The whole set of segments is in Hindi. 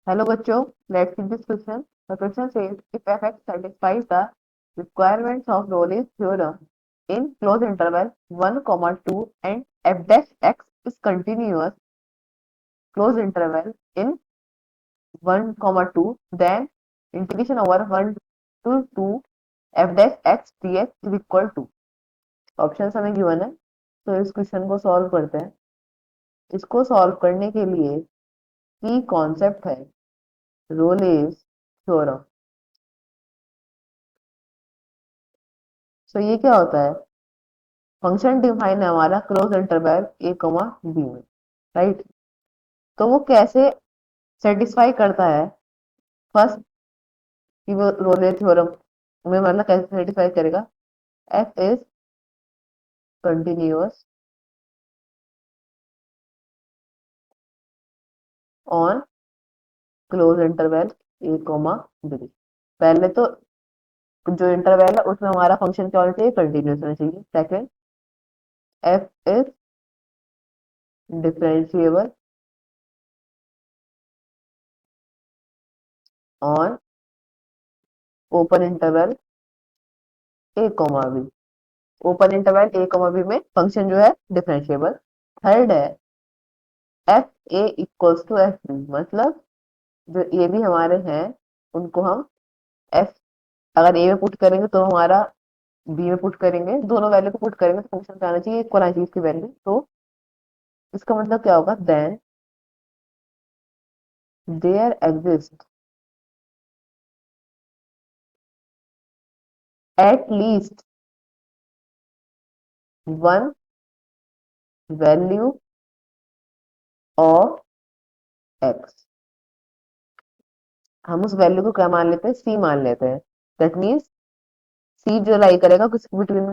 Hello बच्चों, let's see this question. The question says if fx satisfies the requirements of Rolle's theorem in closed interval 1, 2 and f dash x is continuous closed interval in 1, 2, then integration over 1 to 2 f dash x dx is equal to option हमें गिवन है। तो इस क्वेश्चन को सॉल्व करते हैं। इसको सॉल्व करने के लिए की कॉन्सेप्ट है रोलेस थ्योरम। सो ये क्या होता है? फंक्शन डिफाइन है हमारा close interval a comma b में, राइट। तो वो कैसे सेटिस्फाई करता है? फर्स्ट कि वो रोले थ्योरम में मतलब कैसे सेटिस्फाई करेगा? F is continuous on close interval a comma b. पहले तो जो इंटरवल है उसमें हमारा फंक्शन क्या होना चाहिए? कंटिन्यूअस होना चाहिए। Second, f is differentiable on open interval a comma b. Open interval a comma b में फंक्शन जो है डिफरेंशिएबल। थर्ड है f a equals to f b, मतलब जो ए भी हमारे हैं उनको हम एफ अगर ए में पुट करेंगे तो हमारा बी में पुट करेंगे, दोनों वैल्यू को पुट करेंगे तो फंक्शन पे आना चाहिए इक्वल आना चाहिए इसकी वैल्यू। तो इसका मतलब क्या होगा? Then there exist at least one value of x. हम उस वैल्यू को क्या मान लेते हैं? सी मान लेते हैं। दैट मीन्स सी जो लाई करेगा किसके बिटवीन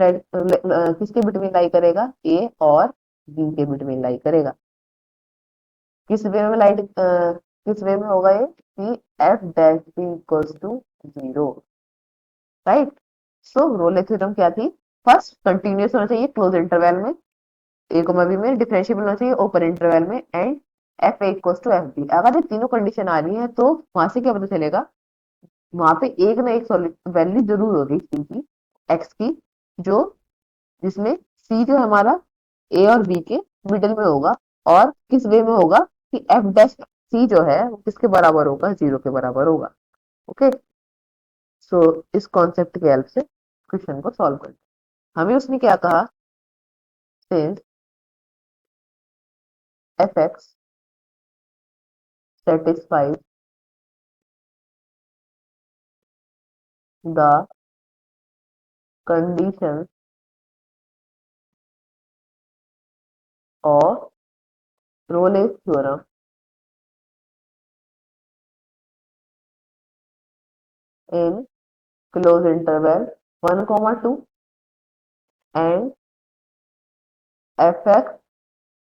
लाई करेगा? ए और बी के बिटवीन लाई करेगा। किस वे में किस वे में होगा ये? कि f dash b equals to zero, right. So Rolle theorem क्या थी? फर्स्ट, कंटिन्यूअस होना चाहिए क्लोज इंटरवल में ए को बी में, डिफरेंशिएबल होना चाहिए ओपन इंटरवल में, and f a equals to f b. अगर ये तीनों कंडीशन आ रही है तो वहां से क्या पता चलेगा? वहां पे एक ना एक वैल्यू जरूर होगी सी की, एक्स की, जो जिसमें सी जो है हमारा ए और बी के मिडिल में होगा। और किस वे में होगा? कि एफ डैश सी जो है वो किसके बराबर होगा? जीरो के बराबर होगा। ओके। सो इस कॉन्सेप्ट की हेल्प से क्वेश्चन को सॉल्व करते हैं। हमें उसने क्या कहा? Since F x satisfies the condition of Rolle's theorem in close interval 1, 2 and fx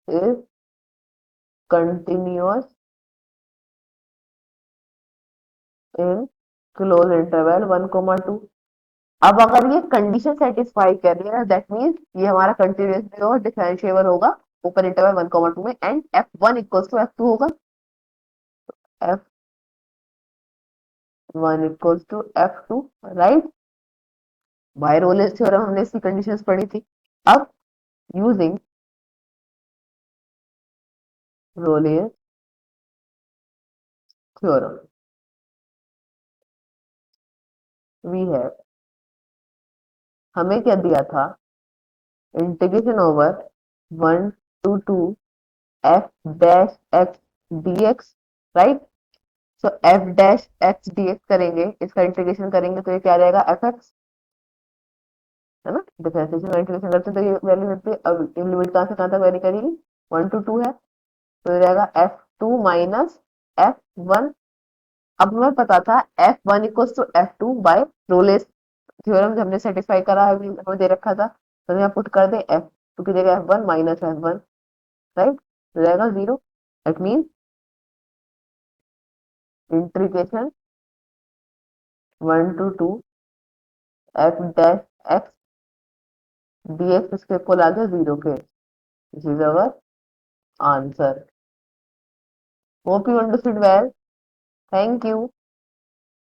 is continuous in close interval 1, 2। अब अगर ये कंडीशन सेटिस्फाई कर रही है दैट मीन्स ये हमारा कंटिन्यूस भी होगा, डिफरेंशिएबल होगा ओपन इंटरवल 1, 2 में, and f1 equals to f2 होगा। f1 equals to f2, right. By Rolle's theorem हमने इसकी कंडीशंस पढ़ी थी। अब using Rolle's theorem we have, हमें क्या दिया था? Integration over 1 to 2 f dash x dx, right. So f dash x dx करेंगे, इसका इंटीग्रेशन करेंगे तो ये क्या रहेगा? एफ एक्स, है ना। डिफरेंशिएशन का इंटीग्रेशन करते हैं तो ये वैल्यू मिलती है। अब लिमिट कहाँ से कहाँ तक वेरी करेगी? 1 to 2 है, तो ये रहेगा f2 माइनस f1। अब हमें पता था f1 equals to f2 by Rolle's theorem जो हमने सेटिस्फाई करा है, हमें दे रखा था। तो यहाँ पुट कर दे f2 की जगह f1 माइनस f1, राइट, तो रहेगा zero. That mean integration 1 to 2 f dash x dx इसके इक्वल आ गया जीरो के। This is our answer. Hope you understood well. Thank you.